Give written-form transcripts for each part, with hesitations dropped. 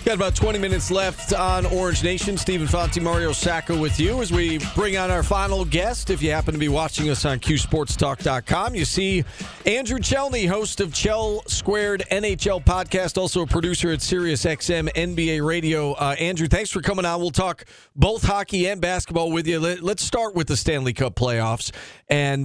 Got about 20 minutes left on Orange Nation. Stephen Fonte, Mario Sacco with you as we bring on our final guest. If you happen to be watching us on QSportsTalk.com, you see Andrew Chelney, host of Chel Squared NHL podcast, also a producer at SiriusXM NBA Radio. Andrew, thanks for coming on. We'll talk both hockey and basketball with you. Let's start with the Stanley Cup playoffs. And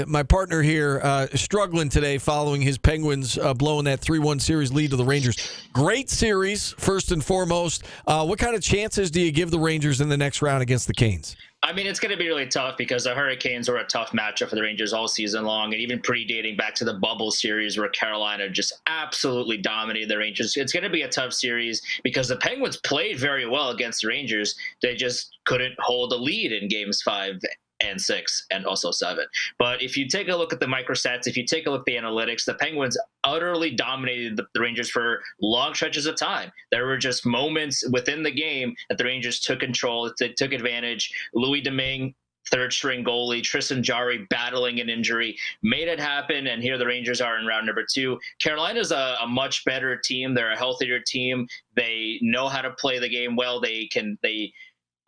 my partner here struggling today following his Penguins blowing that 3-1 series lead to the Rangers. Great series. First and foremost, what kind of chances do you give the Rangers in the next round against the Canes? I mean, it's going to be really tough because the Hurricanes were a tough matchup for the Rangers all season long, and even predating back to the bubble series where Carolina just absolutely dominated the Rangers. It's going to be a tough series because the Penguins played very well against the Rangers. They just couldn't hold a lead in games 5 and 6 and also 7. But if you take a look at the microstats, if you take a look at the analytics, the Penguins utterly dominated the Rangers for long stretches of time. There were just moments within the game that the Rangers took control, they took advantage. Louis Domingue, third string goalie, Tristan Jarry battling an injury, made it happen, and here the Rangers are in round number 2. Carolina's a much better team. They're a healthier team. They know how to play the game well.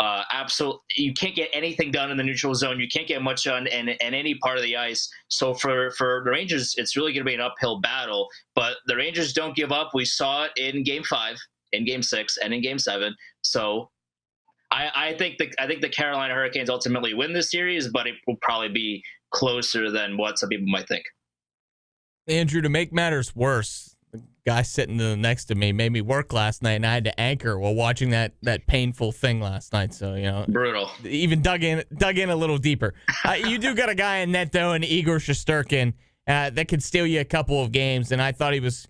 Absolutely, you can't get anything done in the neutral zone. You can't get much done in any part of the ice. So for the Rangers, it's really going to be an uphill battle. But the Rangers don't give up. We saw it in Game 5, in Game 6, and in Game 7. So I think the Carolina Hurricanes ultimately win this series, but it will probably be closer than what some people might think. Andrew, to make matters worse, the guy sitting next to me made me work last night, and I had to anchor while watching that painful thing last night. So, brutal. Even dug in a little deeper. You do got a guy in net, though, in Igor Shesterkin, that could steal you a couple of games. And I thought he was,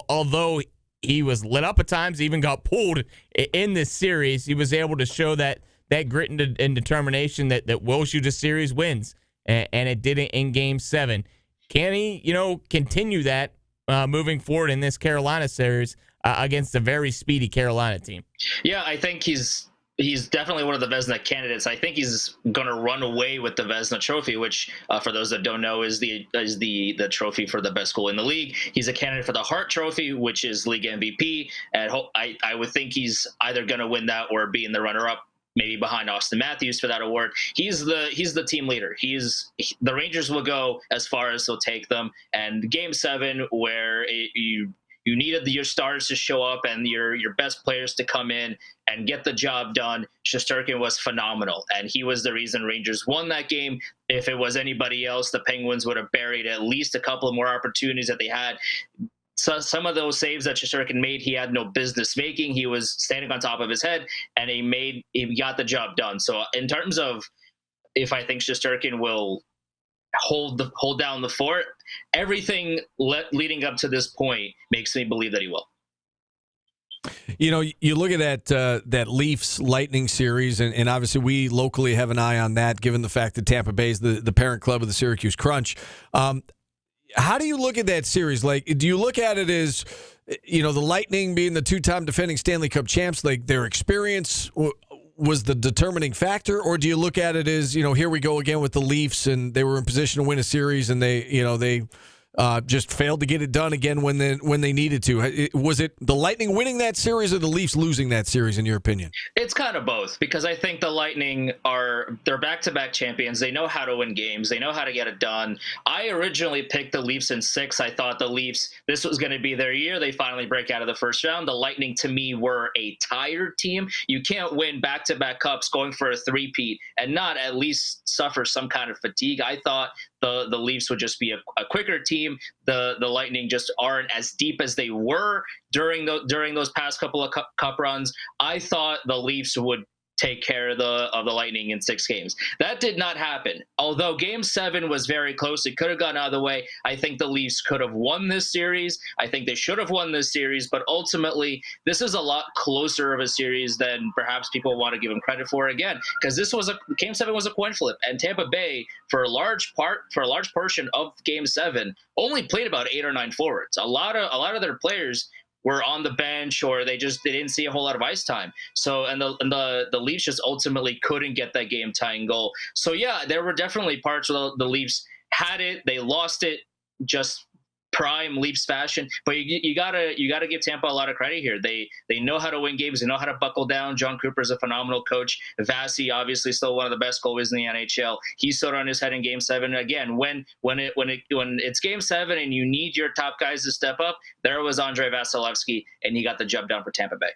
although he was lit up at times, even got pulled in this series, he was able to show that grit and determination that wills you to series wins. And it did it in Game 7. Can he, continue that moving forward in this Carolina series against a very speedy Carolina team? Yeah, I think he's definitely one of the Vezina candidates. I think he's going to run away with the Vezina Trophy, which, for those that don't know, is the trophy for the best goal in the league. He's a candidate for the Hart Trophy, which is league MVP, and I would think he's either going to win that or be in the runner-up, maybe behind Austin Matthews for that award. He's the team leader. The Rangers will go as far as they'll take them. And Game 7, where you needed your stars to show up and your best players to come in and get the job done, Shesterkin was phenomenal. And he was the reason Rangers won that game. If it was anybody else, the Penguins would have buried at least a couple of more opportunities that they had. So some of those saves that Shesterkin made, he had no business making. He was standing on top of his head, and he got the job done. So in terms of if I think Shesterkin will hold down the fort, everything leading up to this point makes me believe that he will. You look at that Leafs Lightning series, and obviously we locally have an eye on that, given the fact that Tampa Bay is the parent club of the Syracuse Crunch. How do you look at that series? Like, do you look at it as, the Lightning being the two-time defending Stanley Cup champs, like their experience was the determining factor, or do you look at it as, here we go again with the Leafs, and they were in position to win a series, and they just failed to get it done again when they needed to? Was it the Lightning winning that series or the Leafs losing that series, in your opinion? It's kind of both, because I think the Lightning they're back-to-back champions. They know how to win games. They know how to get it done. I originally picked the Leafs in 6. I thought the Leafs, this was going to be their year. They finally break out of the first round. The Lightning, to me, were a tired team. You can't win back-to-back cups going for a three-peat and not at least suffer some kind of fatigue. I thought the Leafs would just be a quicker team. The Lightning just aren't as deep as they were during those past couple of cup runs. I thought the Leafs would take care of the Lightning in 6 games. That did not happen. Although Game 7 was very close, it could have gone either way. I think the Leafs could have won this series. I think they should have won this series, but ultimately, this is a lot closer of a series than perhaps people want to give them credit for again, because Game 7 was a coin flip, and Tampa Bay, for a large portion of Game 7, only played about 8 or 9 forwards. A lot of their players were on the bench, or they didn't see a whole lot of ice time. So, and the Leafs just ultimately couldn't get that game tying goal. So yeah, there were definitely parts where the Leafs had it, they lost it just prime Leafs fashion. But you gotta give Tampa a lot of credit here. They know how to win games. They know how to buckle down. John Cooper's a phenomenal coach. Vasi, obviously still one of the best goalies in the NHL. He stood on his head in Game 7. Again, when it's Game 7 and you need your top guys to step up, there was Andrei Vasilevsky, and he got the job done for Tampa Bay.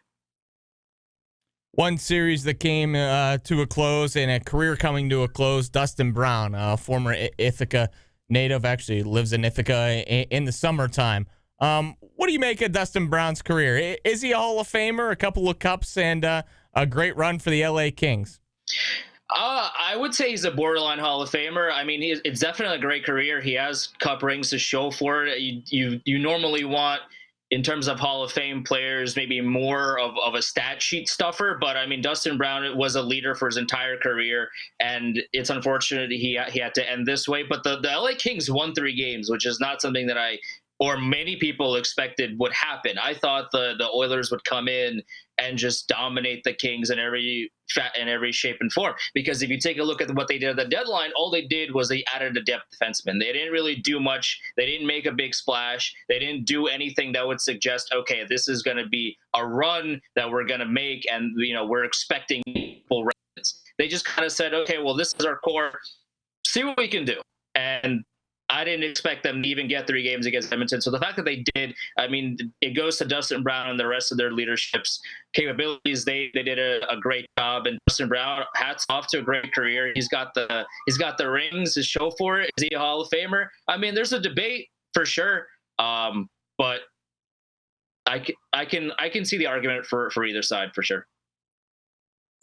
One series that came to a close and a career coming to a close, Dustin Brown, a former Ithaca native, actually lives in Ithaca in the summertime. What do you make of Dustin Brown's career? Is he a Hall of Famer, a couple of cups, and a great run for the LA Kings? I would say he's a borderline Hall of Famer. I mean, it's definitely a great career. He has cup rings to show for it. You normally want, in terms of Hall of Fame players, maybe more of a stat sheet stuffer. But I mean, Dustin Brown was a leader for his entire career, and it's unfortunate he had to end this way. But the LA Kings won 3 games, which is not something that many people expected would happen. I thought the Oilers would come in and just dominate the Kings in every shape and form. Because if you take a look at what they did at the deadline, all they did was they added a depth defenseman. They didn't really do much. They didn't make a big splash. They didn't do anything that would suggest, okay, this is going to be a run that we're going to make, and we're expecting full runs. They just kind of said, okay, well, this is our core. See what we can do. And I didn't expect them to even get 3 games against Edmonton. So the fact that they did, I mean, it goes to Dustin Brown and the rest of their leadership's capabilities. They did a great job. And Dustin Brown, hats off to a great career. He's got the rings to show for it. Is he a Hall of Famer? I mean, there's a debate for sure. But I can see the argument for either side for sure.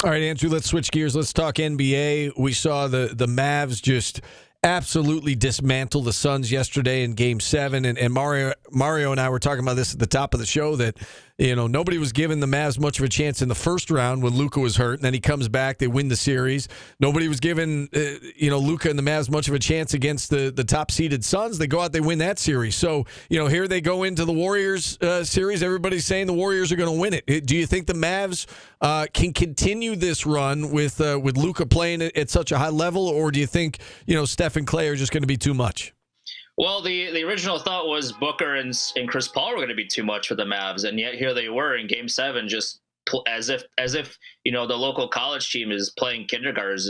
All right, Andrew, let's switch gears. Let's talk NBA. We saw the Mavs just absolutely dismantle the Suns yesterday in Game 7, and Mario and I were talking about this at the top of the show, that nobody was giving the Mavs much of a chance in the first round when Luka was hurt, and then he comes back, they win the series. Nobody was giving Luka and the Mavs much of a chance against the top seeded Suns. They go out, they win that series. So here they go into the Warriors series. Everybody's saying the Warriors are going to win it. Do you think the Mavs can continue this run with Luka playing at such a high level, or do you think Steph and Clay are just going to be too much? Well, the original thought was Booker and Chris Paul were going to be too much for the Mavs, and yet here they were in Game 7, just as if the local college team is playing kindergartners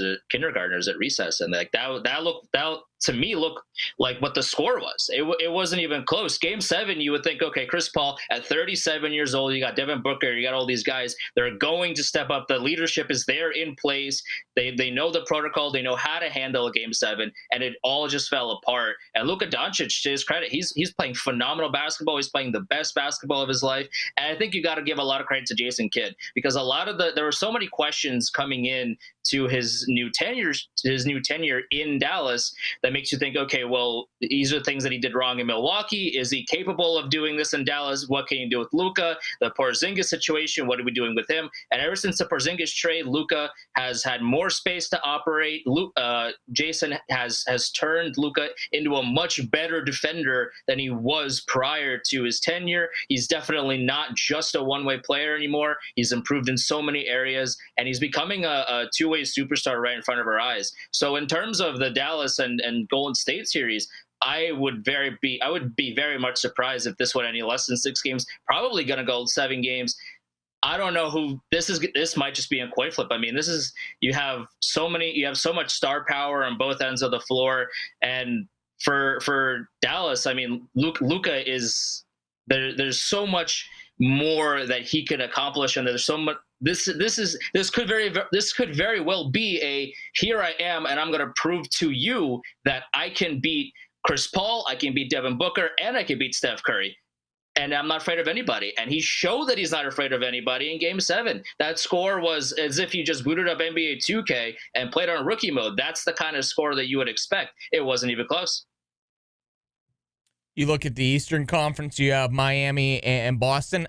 at recess, and like that to me looked like what the score was. It wasn't even close. Game 7, you would think, okay, Chris Paul at 37 years old, you got Devin Booker, you got all these guys, they're going to step up. The leadership is there in place. They know the protocol, they know how to handle a Game 7, and it all just fell apart. And Luka Doncic, to his credit, he's playing phenomenal basketball. He's playing the best basketball of his life, and I think you got to give a lot of credit to Jason Kidd, because there were so many questions coming in to his new tenure in Dallas that makes you think, okay, well, these are things that he did wrong in Milwaukee. Is he capable of doing this in Dallas? What can you do with Luka? The Porzingis situation, what are we doing with him? And ever since the Porzingis trade, Luka has had more space to operate. Jason has turned Luka into a much better defender than he was prior to his tenure. He's definitely not just a one-way player anymore. He's improved in so many areas, and he's becoming a two-way superstar right in front of our eyes. So in terms of the Dallas and Golden State series, I would be very much surprised if this went any less than 6 games. Probably going to go 7 games. I don't know who this is. This might just be a coin flip. I mean, you have so much star power on both ends of the floor, and for Dallas, I mean, Luka is there. There's so much more that he could accomplish, and there's so much. This could very well be a here I am, and I'm going to prove to you that I can beat Chris Paul, I can beat Devin Booker, and I can beat Steph Curry. And I'm not afraid of anybody. And he showed that he's not afraid of anybody in Game 7. That score was as if you just booted up NBA 2K and played on rookie mode. That's the kind of score that you would expect. It wasn't even close. You look at the Eastern Conference, you have Miami and Boston.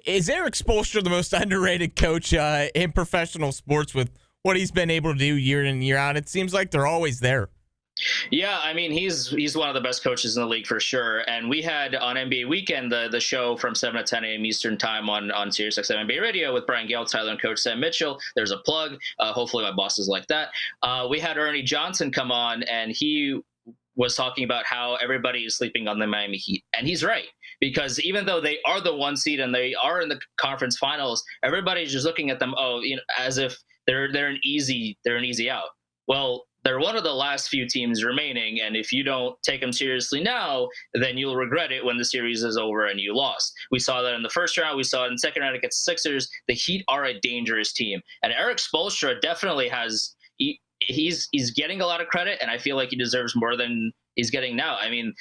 Is Eric Spoelstra the most underrated coach in professional sports with what he's been able to do year in and year out? It seems like they're always there. Yeah, I mean, he's one of the best coaches in the league for sure. And we had on NBA Weekend the show from 7 to 10 a.m. Eastern time on Sirius XM NBA Radio with Brian Gale, Tyler, and Coach Sam Mitchell. There's a plug. Hopefully my bosses like that. We had Ernie Johnson come on, and he was talking about how everybody is sleeping on the Miami Heat. And he's right, because even though they are the 1 seed and they are in the conference finals, everybody's just looking at them, as if they're an easy out. Well, they're one of the last few teams remaining, and if you don't take them seriously now, then you'll regret it when the series is over and you lost. We saw that in the first round. We saw it in the second round against the Sixers. The Heat are a dangerous team, and Erik Spoelstra definitely has. He's getting a lot of credit, and I feel like he deserves more than he's getting now. I mean,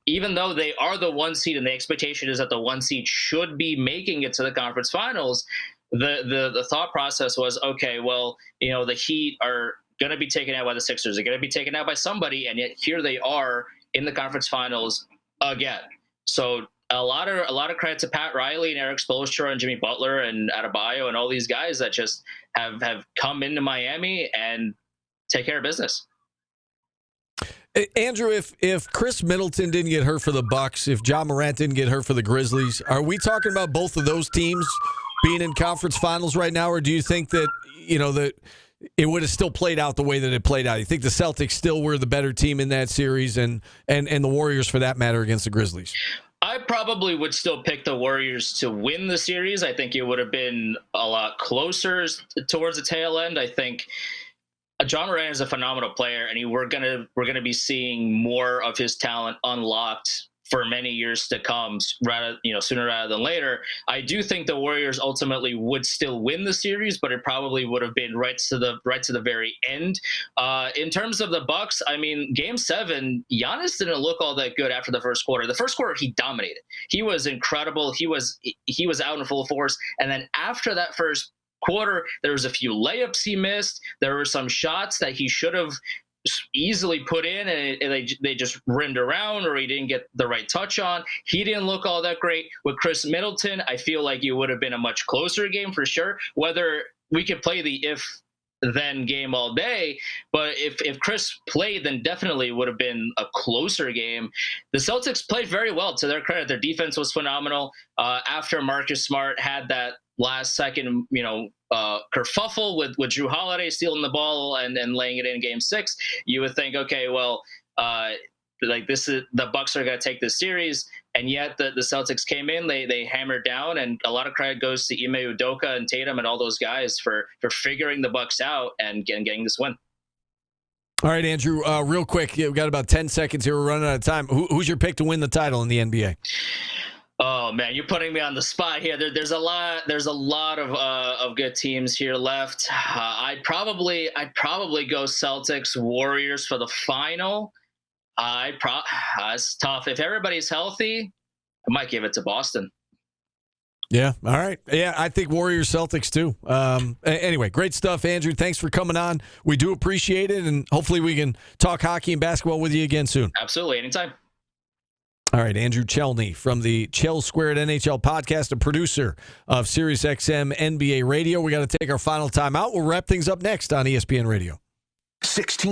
even though they are the 1 seed, and the expectation is that the 1 seed should be making it to the conference finals, the thought process was, okay, well, the Heat are going to be taken out by the Sixers. They're going to be taken out by somebody, and yet here they are in the conference finals again. So a lot of credit to Pat Riley and Erik Spoelstra and Jimmy Butler and Adebayo and all these guys that just have come into Miami and take care of business. Andrew, if Chris Middleton didn't get hurt for the Bucks, if John Morant didn't get hurt for the Grizzlies, are we talking about both of those teams being in conference finals right now, or do you think that that it would have still played out the way that it played out? You think the Celtics still were the better team in that series, and the Warriors, for that matter, against the Grizzlies? I probably would still pick the Warriors to win the series. I think it would have been a lot closer towards the tail end. I think John Morant is a phenomenal player, and we're gonna be seeing more of his talent unlocked for many years to come, sooner rather than later. I do think the Warriors ultimately would still win the series, but it probably would have been right to the very end. In terms of the Bucks, I mean, Game 7, Giannis didn't look all that good after the first quarter. The first quarter, he dominated. He was incredible. He was out in full force, and then after that first quarter, there was a few layups he missed. There were some shots that he should have easily put in, and they just rimmed around, or he didn't get the right touch on. He didn't look all that great. With Chris Middleton, I feel like it would have been a much closer game for sure. Whether we could play the if-then game all day, but if Chris played, then definitely would have been a closer game. The Celtics played very well, to their credit. Their defense was phenomenal. After Marcus Smart had that last second, kerfuffle with Jrue Holiday stealing the ball and laying it in Game 6, you would think, okay, well, the Bucks are going to take this series, and yet the Celtics came in, they hammered down, and a lot of credit goes to Ime Udoka and Tatum and all those guys for figuring the Bucks out and getting this win. All right, Andrew, real quick, we've got about 10 seconds here. We're running out of time. Who's your pick to win the title in the NBA? Oh man, you're putting me on the spot here. There's a lot of good teams here left. I'd probably go Celtics Warriors for the final. It's tough. If everybody's healthy, I might give it to Boston. Yeah. All right. Yeah, I think Warriors Celtics too. Anyway, great stuff, Andrew. Thanks for coming on. We do appreciate it, and hopefully we can talk hockey and basketball with you again soon. Absolutely, anytime. All right, Andrew Chelney from the Chel Squared NHL podcast, a producer of SiriusXM NBA Radio. We got to take our final time out. We'll wrap things up next on ESPN Radio. 16